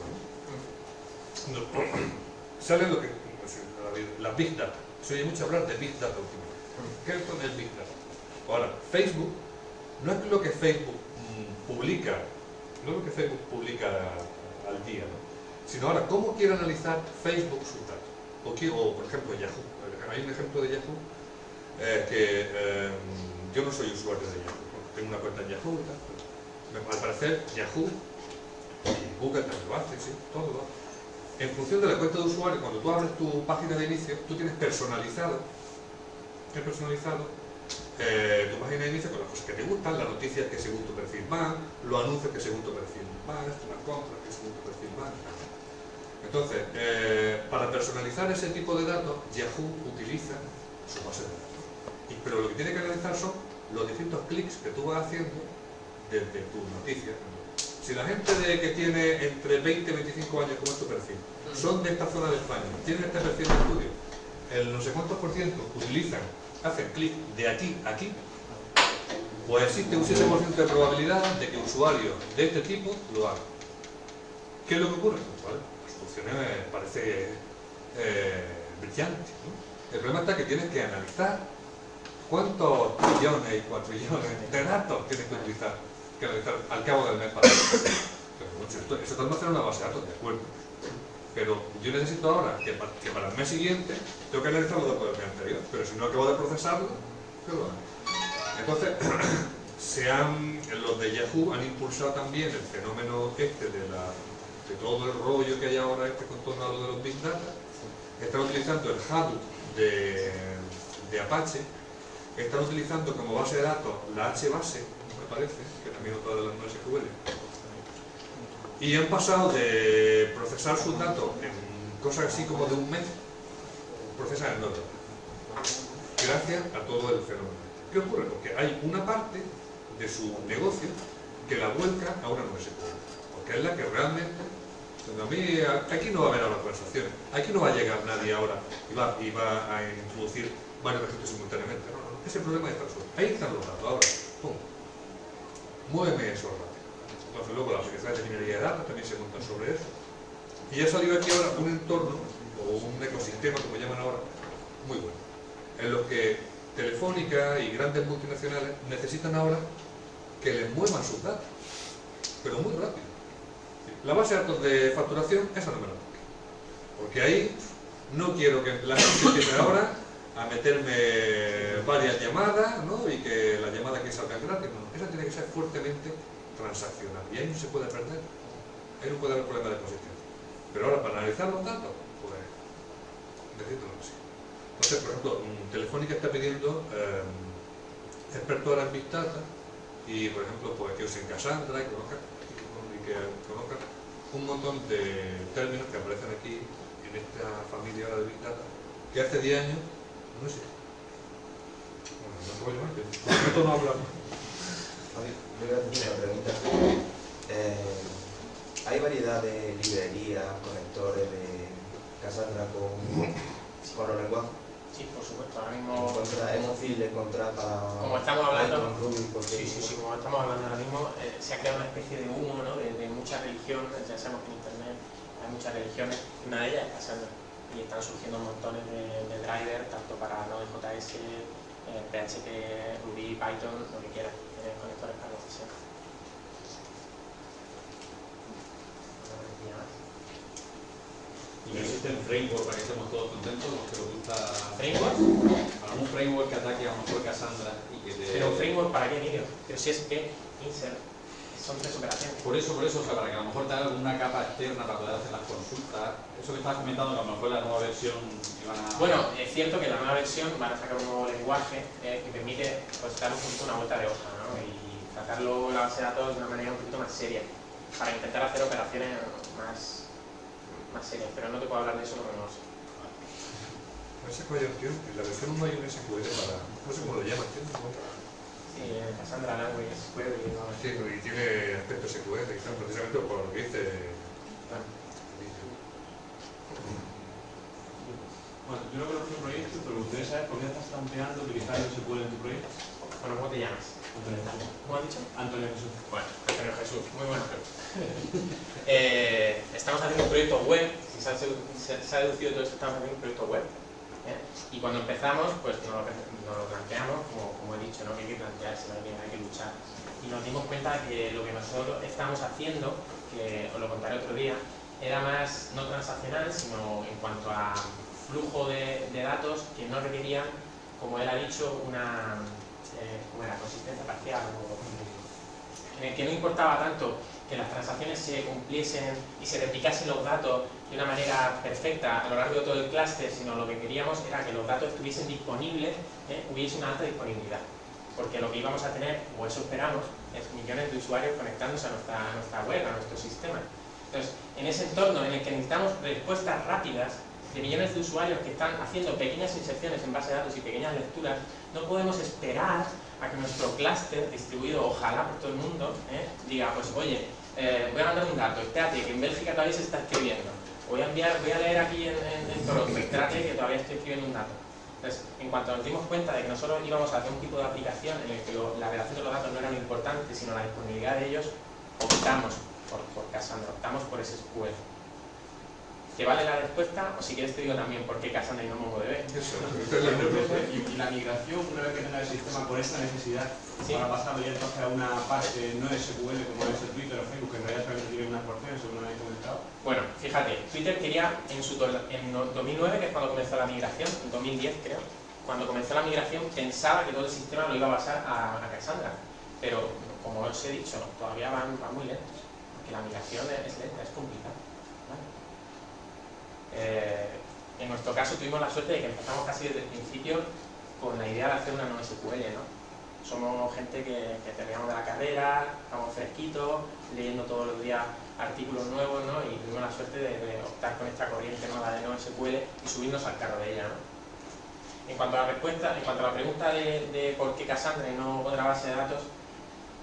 ¿no? Sale lo que... las Big Data. Se oye mucho hablar de Big Data últimamente. ¿Qué es el Big Data? Ahora, Facebook, no es lo que Facebook publica, no es lo que Facebook publica al día, ¿no? Sino ahora, ¿cómo quiere analizar Facebook sus datos? O por ejemplo, Yahoo. Hay un ejemplo de Yahoo que yo no soy usuario de Yahoo, ¿no? Tengo una cuenta en Yahoo y tal, pero al parecer Yahoo y Google también lo hace, sí, todo lo hace. En función de la cuenta de usuario, cuando tú abres tu página de inicio, tú tienes personalizado tu página de inicio con las cosas que te gustan, las noticias que según tu perfil van, los anuncios que según tu perfil van, las compras que según tu perfil van. Entonces, para personalizar ese tipo de datos, Yahoo utiliza su base de datos. Pero lo que tiene que analizar son los distintos clics que tú vas haciendo desde tu noticia. Si la gente que tiene entre 20 y 25 años, como es tu perfil, son de esta zona de España, tienen este perfil de estudio, el no sé cuántos por ciento utilizan, hacen clic de aquí a aquí, pues existe un 7% de probabilidad de que usuarios de este tipo lo hagan. ¿Qué es lo que ocurre? Pues, vale, la solución me parece brillante, ¿no? El problema está que tienes que analizar cuántos trillones y cuatrillones de datos tienes que utilizar al cabo del mes para eso. Eso te almacena una base de datos, de acuerdo. Pero yo necesito ahora que para el mes siguiente tengo que analizar los datos del mes anterior, pero si no acabo de procesarlo, ¿qué lo hago? Entonces, los de Yahoo han impulsado también el fenómeno de todo el rollo que hay ahora con torno a lo de los Big Data. Están utilizando el Hadoop de Apache, están utilizando como base de datos la HBase, me parece, que también es otra de las NoSQL. Y han pasado de procesar sus datos en cosas así como de un mes, procesan en otro. Gracias a todo el fenómeno. ¿Qué ocurre? Porque hay una parte de su negocio que la vuelca a una NoSQL, porque es la que realmente... aquí no va a haber ahora transacciones, aquí no va a llegar nadie ahora y va a introducir varios registros simultáneamente. No, ese problema está resuelto. Ahí están los datos, ahora, pum, muéveme eso rápido. Entonces luego las secretarías de minería de datos también se montan sobre eso. Y ha salido aquí ahora un entorno, o un ecosistema, como llaman ahora, muy bueno, en los que Telefónica y grandes multinacionales necesitan ahora que les muevan sus datos, pero muy rápido. La base de datos de facturación, esa no me la toque, porque ahí no quiero que la gente empiece ahora a meterme varias llamadas, ¿no? Y que las llamadas que salgan gratis, no, esa tiene que ser fuertemente transaccional, y ahí no se puede perder, ahí no puede haber problema de consistencia. Pero ahora, para analizar los datos, pues necesito lo que sí. Entonces, por ejemplo, Telefónica está pidiendo expertos ahora en Big Data, y por ejemplo, pues que usen Cassandra y que conozcan un montón de términos que aparecen aquí en esta familia ahora de Big Data, que hace 10 años no existe. Bueno, no te voy a llamar, que prometo no hablar más. Yo voy a hacer una pregunta. ¿Hay variedad de librerías, conectores de Cassandra con los lenguajes? Sí, por supuesto. Ahora mismo... ¿Es fácil de encontrar para... Como estamos hablando... Ruby, Sí, como estamos hablando ahora mismo, se ha creado una especie de humo, ¿no? de muchas religiones. Ya sabemos que en Internet hay muchas religiones, una de ellas es Cassandra. Y están surgiendo montones de drivers, tanto para Node.js, PHP, Ruby, Python, lo que quieras. Tienes conectores para lo que sea. ¿Y existe un framework para que estemos todos contentos? Los que nos gusta... ¿Framework? Para un framework que ataque a lo mejor Cassandra y que te... ¿Pero un framework para qué, Emilio? Pero si es que insert, son 3 operaciones. Por eso, o sea, para que a lo mejor te haga una capa externa para poder hacer las consultas. Eso que estabas comentando, que a lo mejor la nueva versión iban a... Bueno, es cierto que en la nueva versión van a sacar un nuevo lenguaje que permite pues, dar una vuelta de hoja, ¿no? Y tratarlo la base de datos de una manera un poquito más seria, para intentar hacer operaciones más serias, pero no te puedo hablar de eso porque no lo sé. Esa coyunción, en la versión 1 hay un SQL para... no sé cómo lo llaman, ¿entiendes? Sí, Cassandra Language SQL y no... Sí, y tiene aspecto SQL, y tal, precisamente por lo que dice... Bueno, yo no conozco el proyecto, pero me gustaría saber por qué estás planteando utilizar el SQL en tu proyecto. Bueno, ¿cómo te llamas? Antonio. ¿Cómo has dicho? Antonio Jesús. Bueno, Antonio Jesús, muy bueno. Estamos haciendo un proyecto web, si se ha deducido todo esto, estamos haciendo un proyecto web. Y cuando empezamos, pues nos lo planteamos, como he dicho, ¿no? Que hay que plantearse, hay que luchar. Y nos dimos cuenta que lo que nosotros estamos haciendo, que os lo contaré otro día, era más no transaccional, sino en cuanto a flujo de datos que no requerían, como él ha dicho, una consistencia parcial, en el que no importaba tanto que las transacciones se cumpliesen y se replicasen los datos de una manera perfecta a lo largo de todo el clúster, sino lo que queríamos era que los datos estuviesen disponibles, hubiese una alta disponibilidad, porque lo que íbamos a tener, o eso esperamos, es millones de usuarios conectándose a nuestra web, a nuestro sistema. Entonces, en ese entorno en el que necesitamos respuestas rápidas de millones de usuarios que están haciendo pequeñas inserciones en base de datos y pequeñas lecturas, no podemos esperar a que nuestro clúster distribuido, ojalá por todo el mundo, diga, pues oye, voy a mandar un dato, espérate, que en Bélgica todavía se está escribiendo. Voy a leer aquí en Toronto, espérate que todavía estoy escribiendo un dato. Entonces, en cuanto nos dimos cuenta de que nosotros íbamos a hacer un tipo de aplicación en el que la relación de los datos no era lo importante, sino la disponibilidad de ellos, optamos por Cassandra, optamos por SQL. ¿Te vale la respuesta? O si quieres te digo también por qué Cassandra y no MongoDB. Y la migración, una vez que tenga el sistema con esa necesidad, Sí. para pasar ya entonces a una parte no SQL como es el Twitter o Facebook, que en realidad solamente tiene unas porciones, según habéis comentado. Bueno, fíjate, Twitter quería en 2009, que es cuando comenzó la migración, en 2010 creo, cuando comenzó la migración pensaba que todo el sistema lo iba a basar a Cassandra, pero como os he dicho, todavía van muy lentos, porque la migración es lenta, es complicada. ¿Vale? En nuestro caso tuvimos la suerte de que empezamos casi desde el principio con la idea de hacer una NoSQL, ¿no? Somos gente que terminamos de la carrera, estamos fresquitos, leyendo todos los días artículos nuevos, ¿no? Y tuvimos la suerte de optar con esta corriente nueva de NoSQL y subirnos al carro de ella, ¿no? En cuanto a la pregunta de por qué Cassandra y no otra base de datos,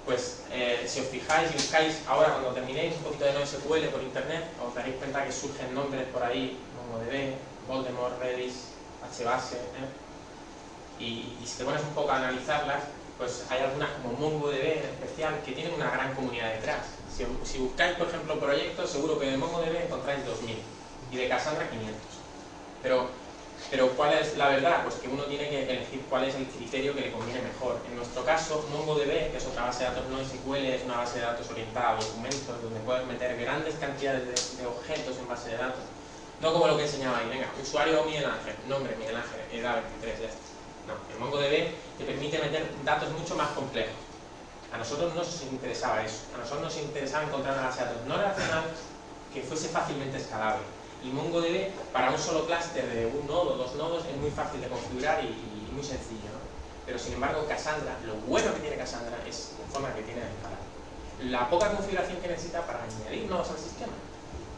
pues si os fijáis y buscáis ahora cuando terminéis un poquito de NoSQL por internet, os daréis cuenta que surgen nombres por ahí, MongoDB, Voldemort, Redis, HBase, y si te pones un poco a analizarlas, pues hay algunas como MongoDB en especial que tienen una gran comunidad detrás. Si buscáis, por ejemplo, proyectos, seguro que de MongoDB encontráis 2000 y de Cassandra 500. Pero ¿cuál es la verdad? Pues que uno tiene que elegir cuál es el criterio que le conviene mejor. En nuestro caso, MongoDB, que es otra base de datos no SQL, es una base de datos orientada a documentos donde puedes meter grandes cantidades de objetos en base de datos. No como lo que enseñaba ahí, venga, usuario Miguel Ángel, nombre Miguel Ángel, edad 23, ya está. No, el MongoDB te permite meter datos mucho más complejos. A nosotros no nos interesaba eso. A nosotros nos interesaba encontrar una base de datos no relacional que fuese fácilmente escalable. Y MongoDB, para un solo clúster de un nodo o dos nodos, es muy fácil de configurar y muy sencillo, ¿no? Pero sin embargo, Cassandra, lo bueno que tiene Cassandra es la forma que tiene de escalar. La poca configuración que necesita para añadir nodos al sistema.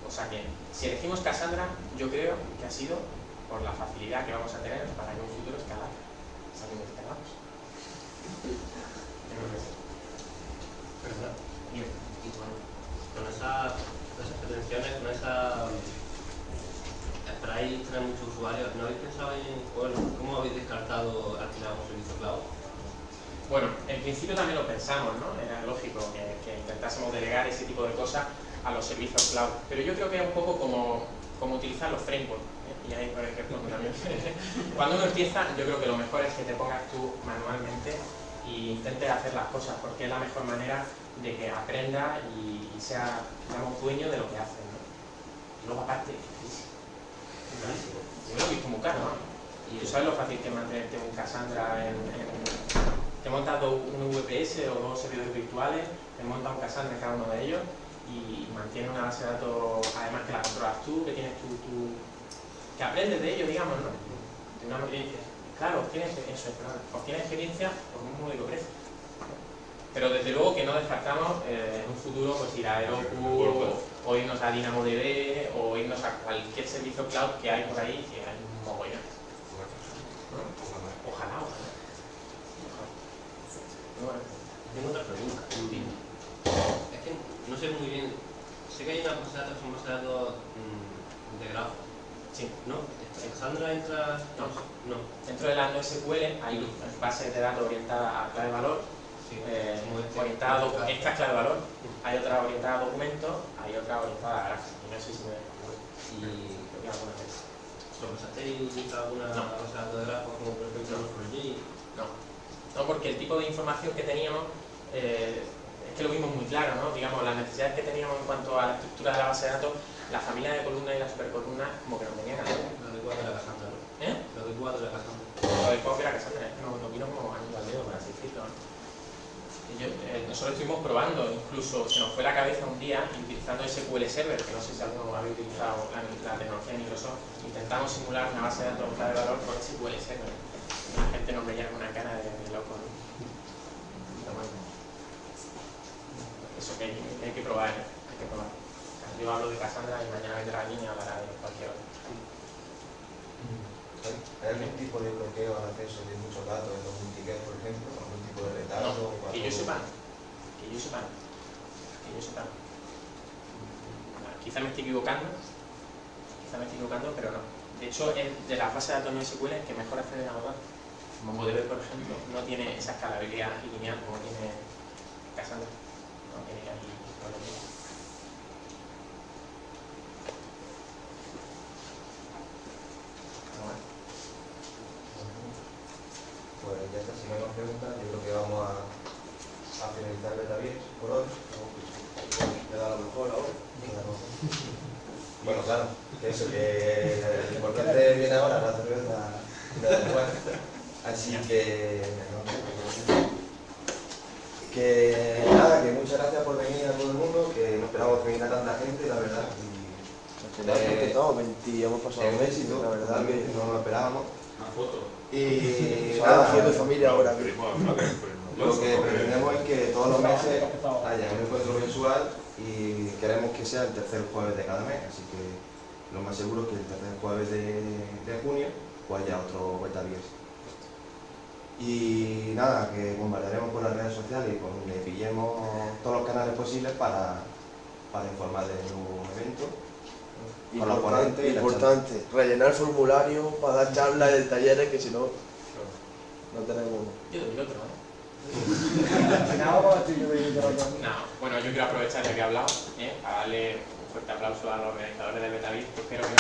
O sea que, si elegimos Cassandra, yo creo que ha sido por la facilidad que vamos a tener para en un futuro escalar. Sabiendo que escalamos. ¿Verdad? Y con esas pretensiones, con esa... Esperáis tener muchos usuarios, ¿no habéis pensado en cómo habéis descartado alquilar un servicio cloud? Bueno, en principio también lo pensamos, ¿no? Era lógico que intentásemos delegar ese tipo de cosas a los servicios cloud, pero yo creo que es un poco como utilizar los frameworks, ¿eh? Y ahí, por ejemplo, también cuando uno empieza, yo creo que lo mejor es que te pongas tú manualmente e intentes hacer las cosas, porque es la mejor manera de que aprenda y sea, digamos, dueño de lo que hace, ¿no? Y luego aparte, yo lo he visto muy caro, ¿no? Y tú sabes lo fácil que es mantenerte un Cassandra te montas un VPS o dos servidores virtuales, te montas un Cassandra en cada uno de ellos y mantienes una base de datos, además que la controlas tú, que tienes que aprendes de ello, digamos, ¿no? De una experiencia. Claro, obtienes experiencia por un módico precio. Pero desde luego que no descartamos en un futuro pues ir a Heroku o irnos a DynamoDB o irnos a cualquier servicio cloud que hay por ahí, que hay un mogollón. ¿No? Ojalá. Bueno, tengo otra pregunta. Es que no sé muy bien. Sé que hay una base de datos, son base de datos de grafo. Sí. ¿No? ¿En Cassandra entra? No. Dentro de la NoSQL hay bases de datos orientadas a clave de valor. Sí. Orientada a esta es clave de valor. Hay otra orientada a documentos, hay otra orientada a gráficos. Y no sé si me creo que alguna vez. ¿Usasteis alguna base de datos de grafos como por ejemplo Node4j? No, porque el tipo de información que teníamos es que lo vimos muy claro, ¿no? Digamos, las necesidades que teníamos en cuanto a la estructura de la base de datos, la familia de columnas y la supercolumna como que nos venían a ver. Lo de cuadro de la Cassandra, ¿no? ¿Eh? Lo de cuadro de la Cassandra. Lo de cuadro era Cassandra, es que nos vino como anillo al dedo, por así decirlo, ¿no? Nosotros estuvimos probando, incluso se nos fue la cabeza un día utilizando SQL Server, que no sé si alguno habéis utilizado la tecnología de Microsoft. Intentamos simular una base de datos clave de valor con SQL Server. La gente nos veía con una cara de loco, ¿no? Eso que hay que probar, ¿eh? Hay que probar. Yo hablo de Cassandra y mañana vendrá la niña a hablar de cualquier otro. ¿Hay algún tipo de bloqueo al acceso de muchos datos en los multicast, por ejemplo? ¿Algún tipo de retardo? No, que yo sepa. quizá me estoy equivocando, pero no. De hecho, es de la base de datos no SQL el que mejor hace de navegador. Como MongoDB, por ejemplo, no tiene esa escalabilidad lineal como tiene Cassandra. No tiene ahí problemas. Pues ya está, si no hay más preguntas, yo creo que vamos a finalizar Betavies por hoy. Queda lo mejor ahora. Bueno, claro, que eso, que lo importante viene ahora, la cerveza de después. Así que nada, que muchas gracias por venir a todo el mundo, que no esperamos que viniera tanta gente, la verdad. Hemos pasado un éxito, la verdad, que no lo esperábamos. Una foto. Y nada, nada, foto de familia ahora. lo que pretendemos es que todos los meses haya un encuentro mensual y queremos que sea el tercer jueves de cada mes, así que lo más seguro es que el tercer jueves de junio pues haya otro Betavies. Y nada, que bombardearemos por las redes sociales y pues le pillemos todos los canales posibles para informar del nuevo evento. Con los ponentes y la Importante, rellenar formulario para dar charlas en talleres, que si no, no tenemos. Yo doy otro, ¿eh? No, Bueno, yo quiero aprovechar ya que he hablado, para darle un fuerte aplauso a los organizadores del Betavies, que espero que